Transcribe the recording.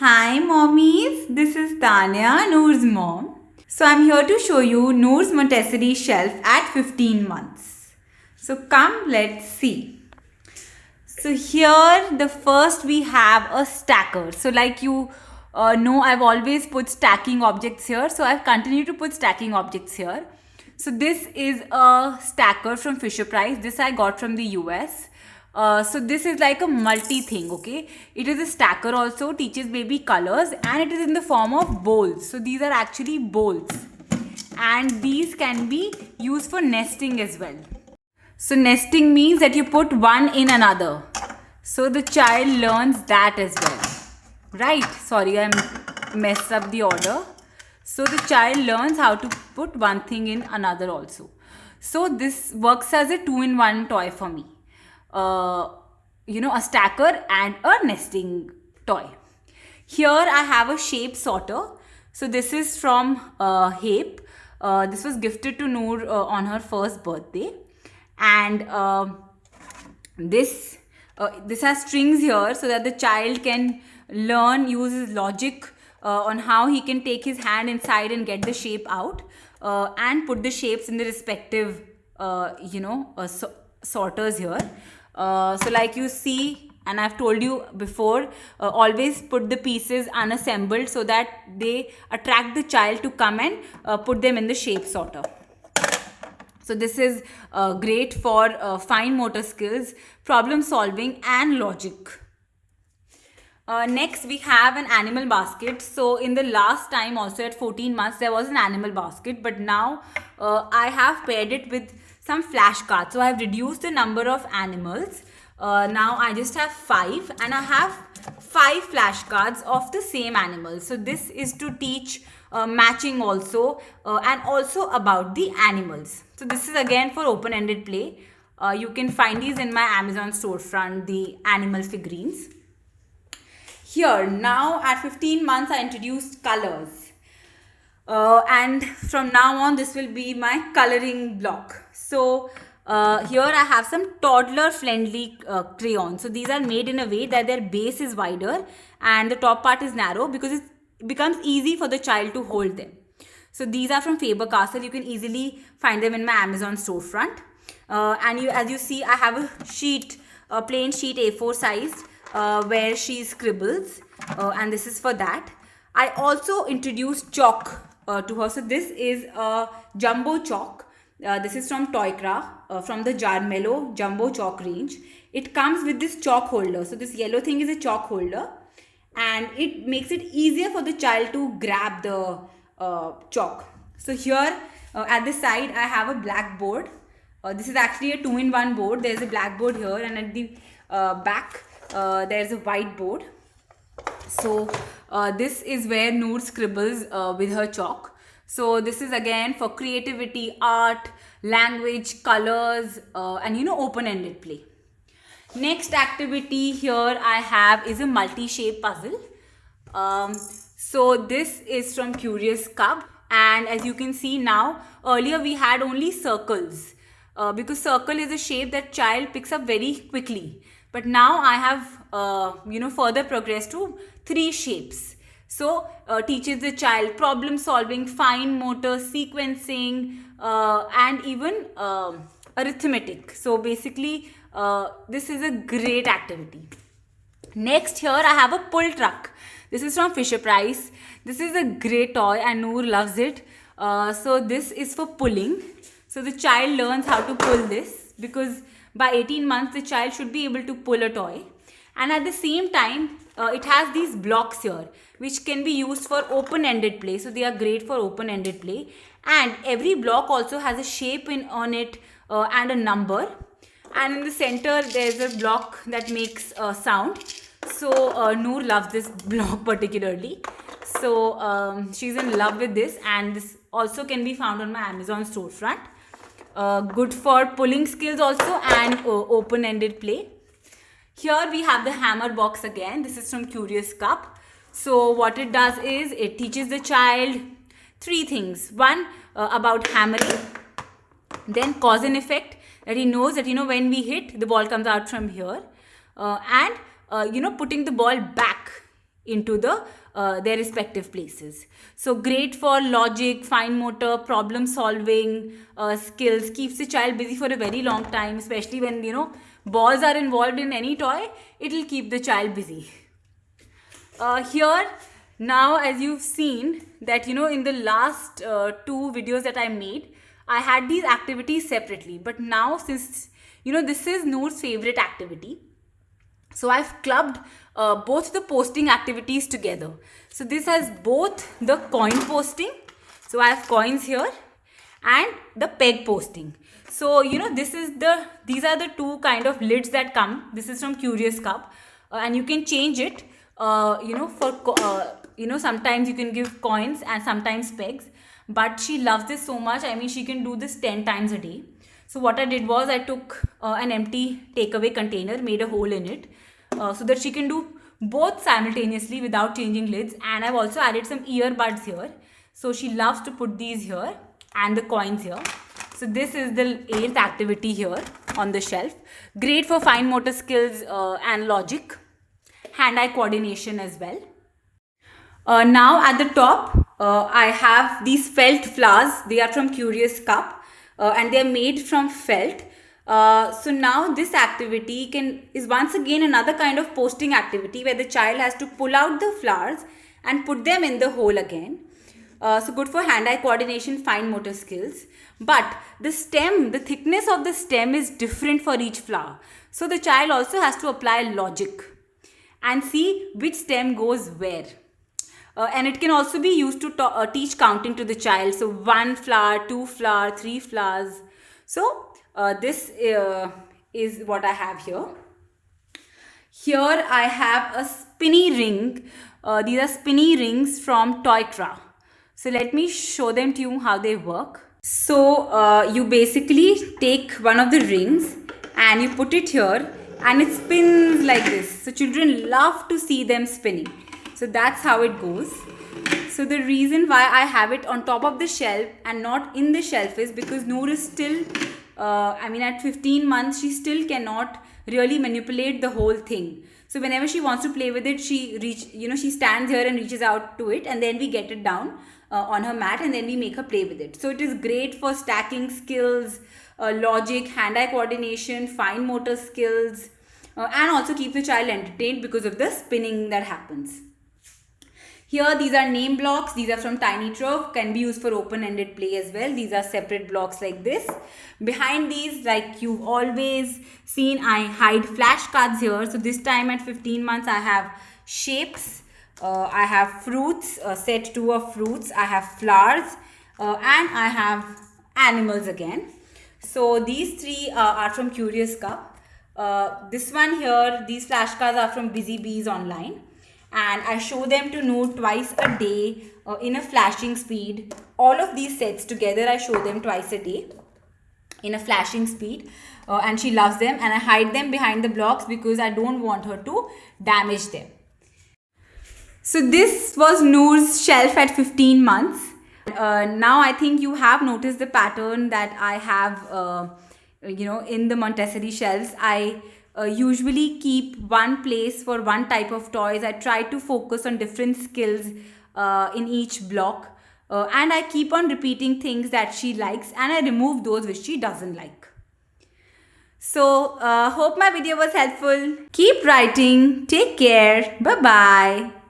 Hi mommies, this is Tanya, Noor's mom. So I'm here to show you Noor's Montessori shelf at 15 months. So come, let's see. So here the first we have a stacker. So like you know, I've always put stacking objects here. So I've continued to put stacking objects here. So this is a stacker from Fisher Price. This I got from the US. So this is like a multi thing, okay? It is a stacker also, teaches baby colors, and it is in the form of bowls. So these are actually bowls. And these can be used for nesting as well. So nesting means that you put one in another. So the child learns that as well. Right? Sorry, I messed up the order. So the child learns how to put one thing in another also. So this works as a 2-in-1 toy for me. A stacker and a nesting toy. Here I have a shape sorter. So this is from Hape. This was gifted to Noor on her first birthday. And this has strings here so that the child can use his logic on how he can take his hand inside and get the shape out and put the shapes in the respective sorters here. So like you see, and I've told you before, always put the pieces unassembled so that they attract the child to come and put them in the shape sorter. So this is great for fine motor skills, problem solving and logic. Next we have an animal basket. So in the last time also at 14 months there was an animal basket, but now I have paired it with some flashcards. So I have reduced the number of animals. Now I just have 5 and I have 5 flashcards of the same animal. So this is to teach matching also and also about the animals. So this is again for open-ended play. You can find these in my Amazon storefront, the animal figurines. Here, now at 15 months, I introduced colors. And from now on, this will be my coloring block. So, here I have some toddler-friendly crayons. So, these are made in a way that their base is wider and the top part is narrow because it becomes easy for the child to hold them. So, these are from Faber-Castell. You can easily find them in my Amazon storefront. As you see, I have a plain sheet A4 sized where she scribbles and this is for that. I also introduced chalk to her. So this is a jumbo chalk. This is from Toykra from the Jarmello jumbo chalk range. It comes with this chalk holder. So this yellow thing is a chalk holder and it makes it easier for the child to grab the chalk. So here at the side I have a blackboard. This is actually a 2-in-1 board. There's a blackboard here and at the back there's a whiteboard. So this is where Noor scribbles with her chalk. So this is again for creativity, art, language, colors and open-ended play. Next activity here I have is a multi-shape puzzle. So this is from Curious Cub, and as you can see now, earlier we had only circles because circle is a shape that child picks up very quickly. But now I have further progressed to 3 shapes. So teaches the child problem solving, fine motor, sequencing and even arithmetic. So basically this is a great activity. Next here I have a pull truck. This is from Fisher Price. This is a great toy and Noor loves it. So this is for pulling. So the child learns how to pull this because by 18 months the child should be able to pull a toy. And at the same time it has these blocks here which can be used for open-ended play. So they are great for open-ended play. And every block also has a shape on it and a number. And in the center there's a block that makes sound. So Noor loves this block particularly. So she's in love with this, and this also can be found on my Amazon storefront. Good for pulling skills also and open-ended play. Here we have the hammer box again. This is from Curious Cup. So what it does is it teaches the child 3 things. One, about hammering. Then cause and effect, that he knows that when we hit, the ball comes out from here. And putting the ball back into their respective places. So great for logic, fine motor, problem solving skills, keeps the child busy for a very long time, especially when balls are involved in any toy. It will keep the child busy. Here now, as you've seen that in the last 2 videos that I made, I had these activities separately, but now since this is Noor's favorite activity, so I've clubbed both the posting activities together. So this has both the coin posting, so I have coins here, and the peg posting. So these are the two kind of lids that come. This is from Curious Cup, and you can change it. Sometimes you can give coins and sometimes pegs. But she loves this so much. I mean, she can do this 10 times a day. So what I did was I took an empty takeaway container, made a hole in it, so that she can do both simultaneously without changing lids. And I've also added some earbuds here. So she loves to put these here and the coins here. So this is the 8th activity here on the shelf. Great for fine motor skills and logic, hand-eye coordination as well. Now at the top, I have these felt flowers. They are from Curious Cup and they are made from felt. So now this activity is once again another kind of posting activity where the child has to pull out the flowers and put them in the hole again. So good for hand-eye coordination, fine motor skills. But the thickness of the stem is different for each flower. So the child also has to apply logic and see which stem goes where. And it can also be used to teach counting to the child. So 1 flower, 2 flower, 3 flowers. So this is what I have here. Here I have a spinny ring. These are spinny rings from Toykra. So let me show them to you how they work. So you basically take one of the rings and you put it here and it spins like this. So children love to see them spinning. So that's how it goes. So the reason why I have it on top of the shelf and not in the shelf is because Noor is still, at 15 months, she still cannot really manipulate the whole thing. So whenever she wants to play with it, she stands here and reaches out to it, and then we get it down on her mat and then we make her play with it. So it is great for stacking skills, logic, hand-eye coordination, fine motor skills, and also keep the child entertained because of the spinning that happens. Here, these are name blocks. These are from Tiny Trove. Can be used for open-ended play as well. These are separate blocks like this. Behind these, like you've always seen, I hide flashcards here. So this time at 15 months, I have shapes. I have fruits, set 2 of fruits. I have flowers. And I have animals again. So these 3 are from Curious Cup. This one here, these flashcards are from Busy Bees online. And I show them to Noor twice a day in a flashing speed. All of these sets together, I show them twice a day in a flashing speed. And she loves them. And I hide them behind the blocks because I don't want her to damage them. So this was Noor's shelf at 15 months. Now I think you have noticed the pattern that I have, in the Montessori shelves. I usually keep one place for one type of toys. I try to focus on different skills in each block. And I keep on repeating things that she likes and I remove those which she doesn't like. So, hope my video was helpful. Keep writing. Take care. Bye-bye.